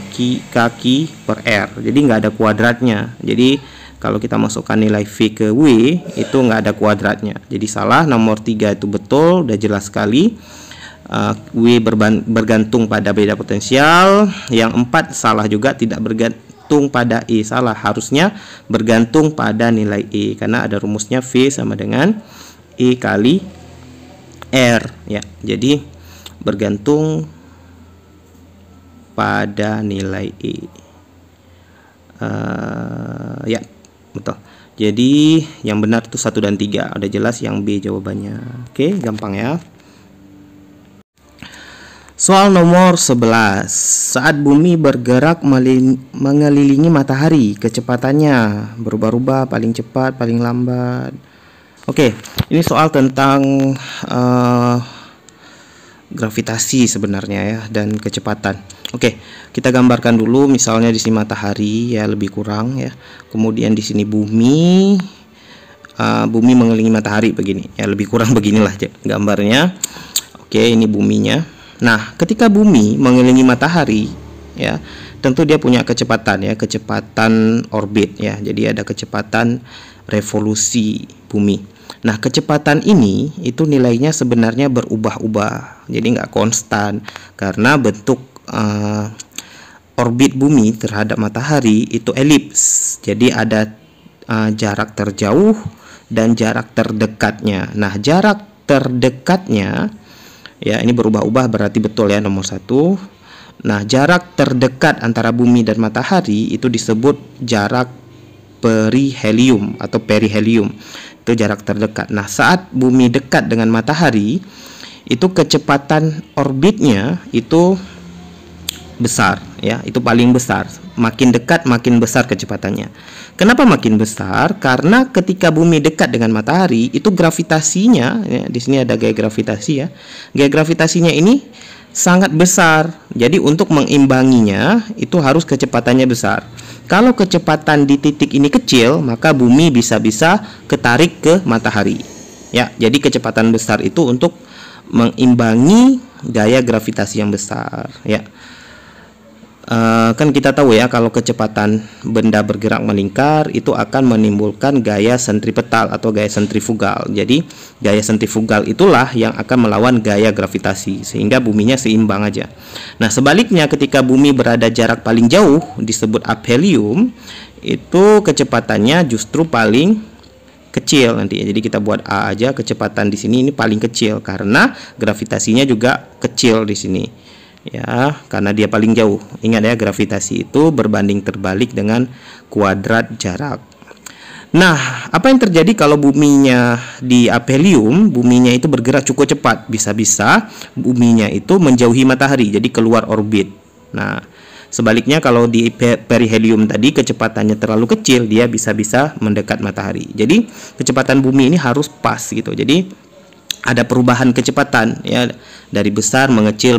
B: kaki per R, jadi nggak ada kuadratnya. Jadi kalau kita masukkan nilai V ke W itu nggak ada kuadratnya, jadi salah. Nomor 3 itu betul, udah jelas sekali. W bergantung pada beda potensial. Yang 4 salah juga, tidak bergantung pada E, salah. Harusnya bergantung pada nilai E, karena ada rumusnya V sama dengan E kali R ya. Jadi bergantung pada nilai E. Ya, betul. Jadi yang benar itu 1 dan 3. Udah jelas yang B jawabannya. Oke, gampang ya. Soal nomor 11. Saat bumi bergerak mengelilingi matahari, kecepatannya berubah-ubah, paling cepat, paling lambat. Oke, ini soal tentang gravitasi sebenarnya ya, dan kecepatan. Oke, kita gambarkan dulu misalnya di sini matahari ya, lebih kurang ya. Kemudian di sini bumi, bumi mengelilingi matahari begini ya, lebih kurang beginilah gambarnya. Oke, ini buminya. Nah, ketika bumi mengelilingi matahari ya, tentu dia punya kecepatan ya, kecepatan orbit ya. Jadi ada kecepatan revolusi bumi. Nah, kecepatan ini itu nilainya sebenarnya berubah-ubah, jadi nggak konstan, karena bentuk orbit bumi terhadap matahari itu elips. Jadi ada jarak terjauh dan jarak terdekatnya. Nah, jarak terdekatnya ya, ini berubah-ubah, berarti betul ya nomor 1. Nah, jarak terdekat antara bumi dan matahari itu disebut jarak perihelium atau perihelium. Itu jarak terdekat. Nah, saat bumi dekat dengan matahari, itu kecepatan orbitnya itu besar ya, itu paling besar. Makin dekat makin besar kecepatannya. Kenapa makin besar? Karena ketika bumi dekat dengan matahari, itu gravitasinya ya, di sini ada gaya gravitasi ya. Gaya gravitasinya ini sangat besar. Jadi untuk mengimbanginya itu harus kecepatannya besar. Kalau kecepatan di titik ini kecil, maka bumi bisa-bisa ketarik ke matahari. Ya, jadi kecepatan besar itu untuk mengimbangi gaya gravitasi yang besar. Ya, kan kita tahu ya, kalau kecepatan benda bergerak melingkar itu akan menimbulkan gaya sentripetal atau gaya sentrifugal. Jadi gaya sentrifugal itulah yang akan melawan gaya gravitasi, sehingga buminya seimbang aja. Nah, sebaliknya ketika bumi berada jarak paling jauh, disebut aphelium, itu kecepatannya justru paling kecil nanti. Jadi kita buat A aja, kecepatan di sini ini paling kecil karena gravitasinya juga kecil di sini. Ya, karena dia paling jauh. Ingat ya, gravitasi itu berbanding terbalik dengan kuadrat jarak. Nah, apa yang terjadi kalau buminya di aphelium, buminya itu bergerak cukup cepat, bisa-bisa buminya itu menjauhi matahari, jadi keluar orbit. Nah, sebaliknya kalau di perihelium tadi kecepatannya terlalu kecil, dia bisa-bisa mendekat matahari. Jadi kecepatan bumi ini harus pas gitu. Jadi ada perubahan kecepatan ya, dari besar mengecil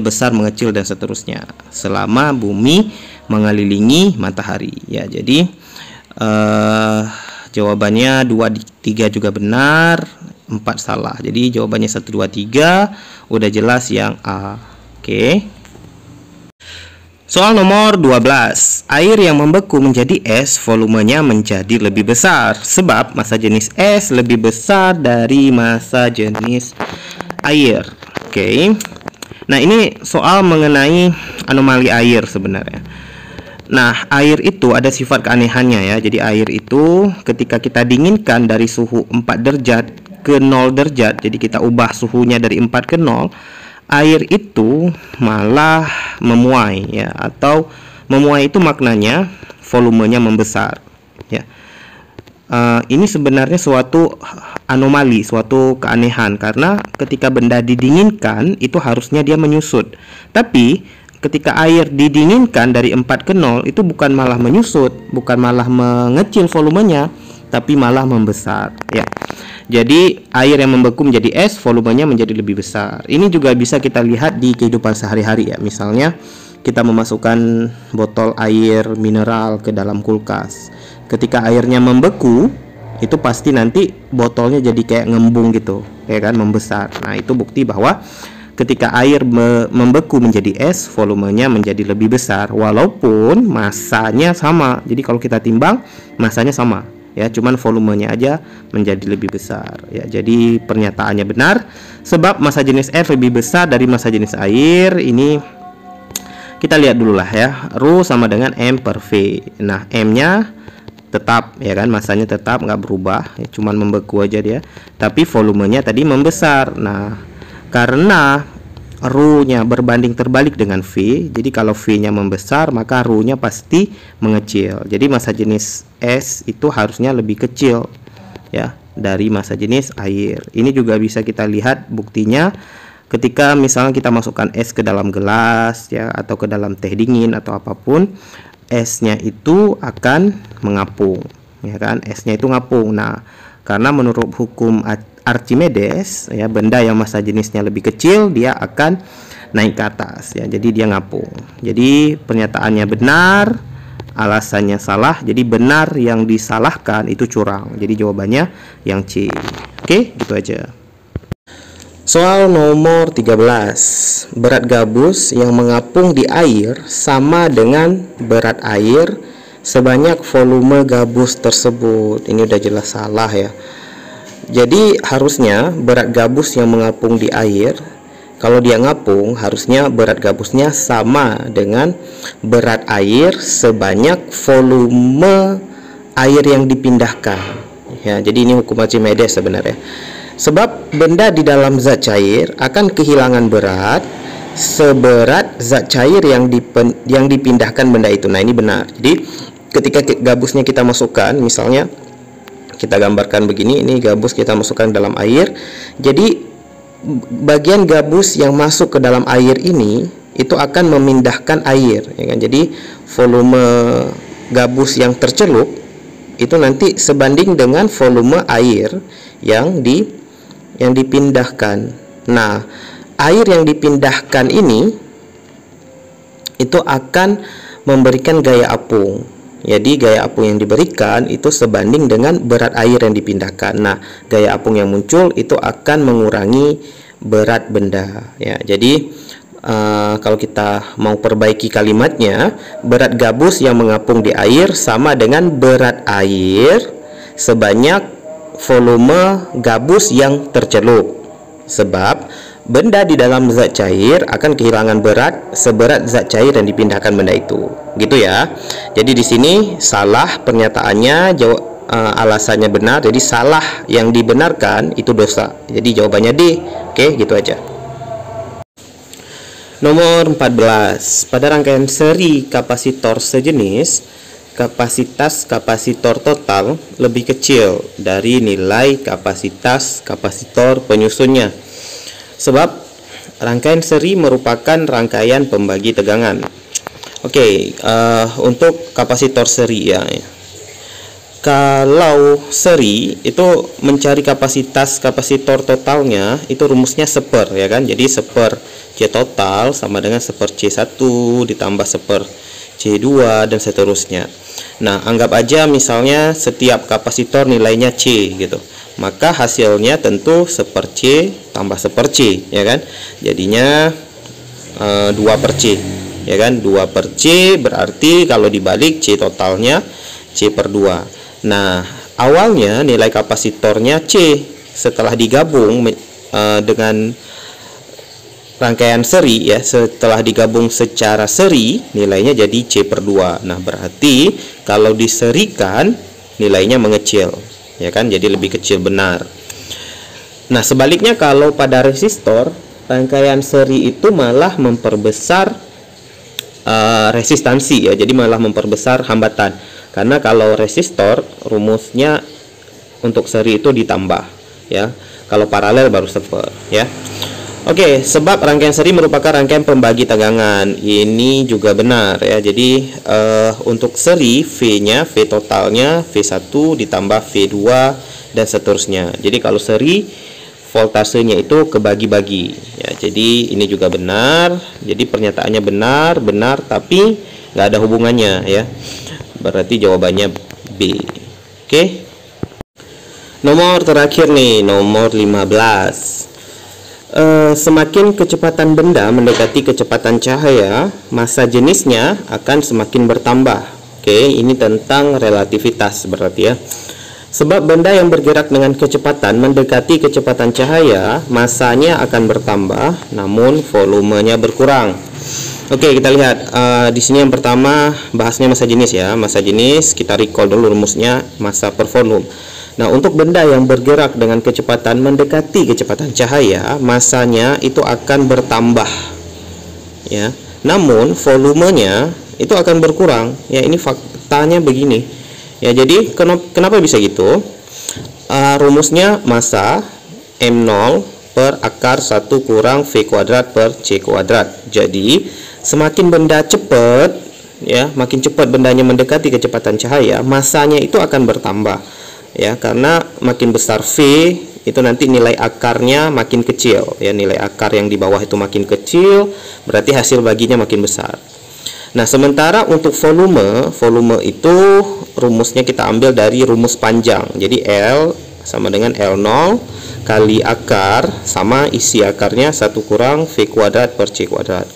B: dan seterusnya selama bumi mengelilingi matahari ya. Jadi jawabannya 2, 3 juga benar, 4 salah. Jadi jawabannya 1, 2, 3 udah jelas yang A. Oke. Soal nomor 12. Air yang membeku menjadi es, volumenya menjadi lebih besar sebab massa jenis es lebih besar dari massa jenis air. Oke. Nah, ini soal mengenai anomali air sebenarnya. Nah, air itu ada sifat keanehannya ya. Jadi air itu ketika kita dinginkan dari suhu 4 derajat ke 0 derajat, jadi kita ubah suhunya dari 4 ke 0, air itu malah memuai ya, atau memuai itu maknanya volumenya membesar ya. Ini sebenarnya suatu anomali, suatu keanehan, karena ketika benda didinginkan itu harusnya dia menyusut, tapi ketika air didinginkan dari 4 ke 0 itu bukan malah menyusut, bukan malah mengecil volumenya, tapi malah membesar ya. Jadi air yang membeku menjadi es, volumenya menjadi lebih besar. Ini juga bisa kita lihat di kehidupan sehari-hari ya. Misalnya kita memasukkan botol air mineral ke dalam kulkas. Ketika airnya membeku, itu pasti nanti botolnya jadi kayak ngembung gitu, ya kan, membesar. Nah, itu bukti bahwa ketika air membeku menjadi es, volumenya menjadi lebih besar walaupun masanya sama. Jadi kalau kita timbang masanya sama ya, cuman volumenya aja menjadi lebih besar ya. Jadi pernyataannya benar sebab massa jenis F lebih besar dari massa jenis air. Ini kita lihat dulu lah ya, Rho sama dengan M per V. Nah, M-nya tetap ya kan, masanya tetap nggak berubah ya, cuman membeku aja dia, tapi volumenya tadi membesar. Nah, karena Rho-nya berbanding terbalik dengan V, jadi kalau V-nya membesar maka Rho-nya pasti mengecil. Jadi massa jenis S itu harusnya lebih kecil ya dari massa jenis air. Ini juga bisa kita lihat buktinya ketika misalnya kita masukkan es ke dalam gelas ya, atau ke dalam teh dingin atau apapun, esnya itu akan mengapung ya kan, esnya itu ngapung. Nah, karena menurut hukum Archimedes ya, benda yang massa jenisnya lebih kecil dia akan naik ke atas ya, jadi dia ngapung. Jadi pernyataannya benar, alasannya salah. Jadi benar, yang disalahkan itu curang. Jadi jawabannya yang C. Oke, gitu aja. Soal nomor 13. Berat gabus yang mengapung di air sama dengan berat air sebanyak volume gabus tersebut. Ini udah jelas salah ya. Jadi harusnya berat gabus yang mengapung di air, kalau dia ngapung harusnya berat gabusnya sama dengan berat air sebanyak volume air yang dipindahkan ya. Jadi ini hukum Archimedes sebenarnya. Sebab benda di dalam zat cair akan kehilangan berat seberat zat cair yang dipindahkan benda itu. Nah, ini benar. Jadi ketika gabusnya kita masukkan, misalnya kita gambarkan begini, ini gabus kita masukkan dalam air. Jadi bagian gabus yang masuk ke dalam air ini itu akan memindahkan air ya kan? Jadi volume gabus yang tercelup itu nanti sebanding dengan volume air yang dipindahkan. Nah, air yang dipindahkan ini itu akan memberikan gaya apung. Jadi gaya apung yang diberikan itu sebanding dengan berat air yang dipindahkan. Nah, gaya apung yang muncul itu akan mengurangi berat benda ya. Jadi kalau kita mau perbaiki kalimatnya, berat gabus yang mengapung di air sama dengan berat air sebanyak volume gabus yang tercelup. Sebab benda di dalam zat cair akan kehilangan berat seberat zat cair yang dipindahkan benda itu. Gitu ya. Jadi di sini salah pernyataannya, alasannya benar. Jadi salah yang dibenarkan itu dosa. Jadi jawabannya D. Oke, gitu aja. Nomor 14. Pada rangkaian seri kapasitor sejenis, kapasitas kapasitor total lebih kecil dari nilai kapasitas kapasitor penyusunnya. Sebab rangkaian seri merupakan rangkaian pembagi tegangan. Oke, untuk kapasitor seri ya. Kalau seri itu mencari kapasitas kapasitor totalnya, itu rumusnya seper ya kan. Jadi seper C total sama dengan seper C1 ditambah seper C2 dan seterusnya. Nah, anggap aja misalnya setiap kapasitor nilainya C gitu. Maka hasilnya tentu seper C tambah seper C ya kan. Jadinya 2 per C ya kan. 2 per C berarti kalau dibalik C totalnya C per 2. Nah, awalnya nilai kapasitornya C, setelah digabung dengan rangkaian seri ya, setelah digabung secara seri nilainya jadi C per 2. Nah, berarti kalau diserikan nilainya mengecil ya kan, jadi lebih kecil, benar. Nah, sebaliknya kalau pada resistor, rangkaian seri itu malah memperbesar resistansi ya, jadi malah memperbesar hambatan. Karena kalau resistor rumusnya untuk seri itu ditambah ya, kalau paralel baru seper ya. Oke, sebab rangkaian seri merupakan rangkaian pembagi tegangan. Ini juga benar ya. Jadi untuk seri V-nya, V totalnya V1 ditambah V2 dan seterusnya. Jadi kalau seri voltasenya itu kebagi-bagi ya. Jadi ini juga benar. Jadi pernyataannya benar, tapi nggak ada hubungannya ya. Berarti jawabannya B. Oke. Nomor terakhir nih, nomor 15. semakin kecepatan benda mendekati kecepatan cahaya, massa jenisnya akan semakin bertambah. Oke, ini tentang relativitas berarti ya. Sebab benda yang bergerak dengan kecepatan mendekati kecepatan cahaya, massanya akan bertambah, namun volumenya berkurang. Oke, kita lihat di sini yang pertama bahasnya massa jenis ya. Massa jenis kita recall dulu rumusnya, massa per volume. Nah, untuk benda yang bergerak dengan kecepatan mendekati kecepatan cahaya, massanya itu akan bertambah ya. Namun volumenya itu akan berkurang. Ya, ini faktanya begini. Ya, jadi kenapa bisa gitu? Rumusnya massa M0 per akar 1 kurang V kuadrat per C kuadrat. Jadi semakin benda cepat ya, makin cepat bendanya mendekati kecepatan cahaya, massanya itu akan bertambah ya, karena makin besar V itu nanti nilai akarnya makin kecil ya, nilai akar yang di bawah itu makin kecil, berarti hasil baginya makin besar. Nah, sementara untuk volume itu rumusnya kita ambil dari rumus panjang. Jadi L sama dengan L0 kali akar sama isi akarnya 1 kurang V kuadrat per C kuadrat.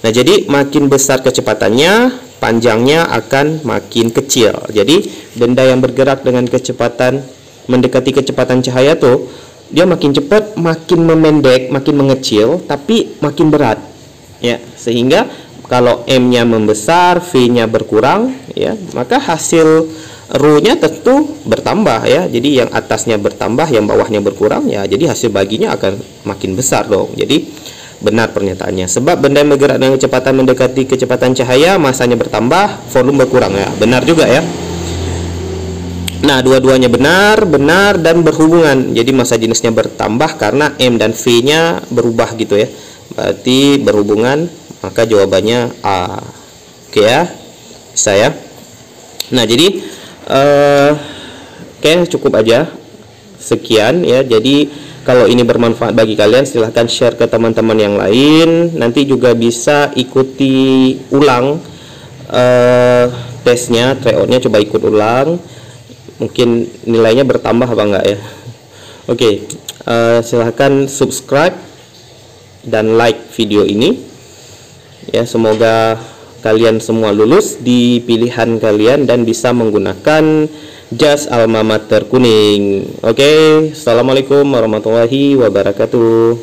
B: Nah, jadi makin besar kecepatannya, panjangnya akan makin kecil. Jadi benda yang bergerak dengan kecepatan mendekati kecepatan cahaya tuh, dia makin cepat, makin memendek, makin mengecil, tapi makin berat ya, sehingga kalau M-nya membesar, V-nya berkurang ya, maka hasil ρ-nya tentu bertambah ya. Jadi yang atasnya bertambah, yang bawahnya berkurang ya, jadi hasil baginya akan makin besar dong. Jadi benar pernyataannya. Sebab benda yang bergerak dengan kecepatan mendekati kecepatan cahaya, massanya bertambah, volume berkurang ya. Benar juga ya. Nah, dua-duanya benar dan berhubungan. Jadi massa jenisnya bertambah karena M dan V-nya berubah gitu ya. Berarti berhubungan, maka jawabannya A. Oke ya, bisa ya. Nah, jadi oke, cukup aja sekian ya. Jadi kalau ini bermanfaat bagi kalian, silahkan share ke teman-teman yang lain. Nanti juga bisa ikuti ulang tesnya, tryoutnya, coba ikut ulang. Mungkin nilainya bertambah apa enggak ya. Oke, silahkan subscribe dan like video ini. Ya, semoga kalian semua lulus di pilihan kalian dan bisa menggunakan jas alma mater kuning. Oke, assalamualaikum warahmatullahi wabarakatuh.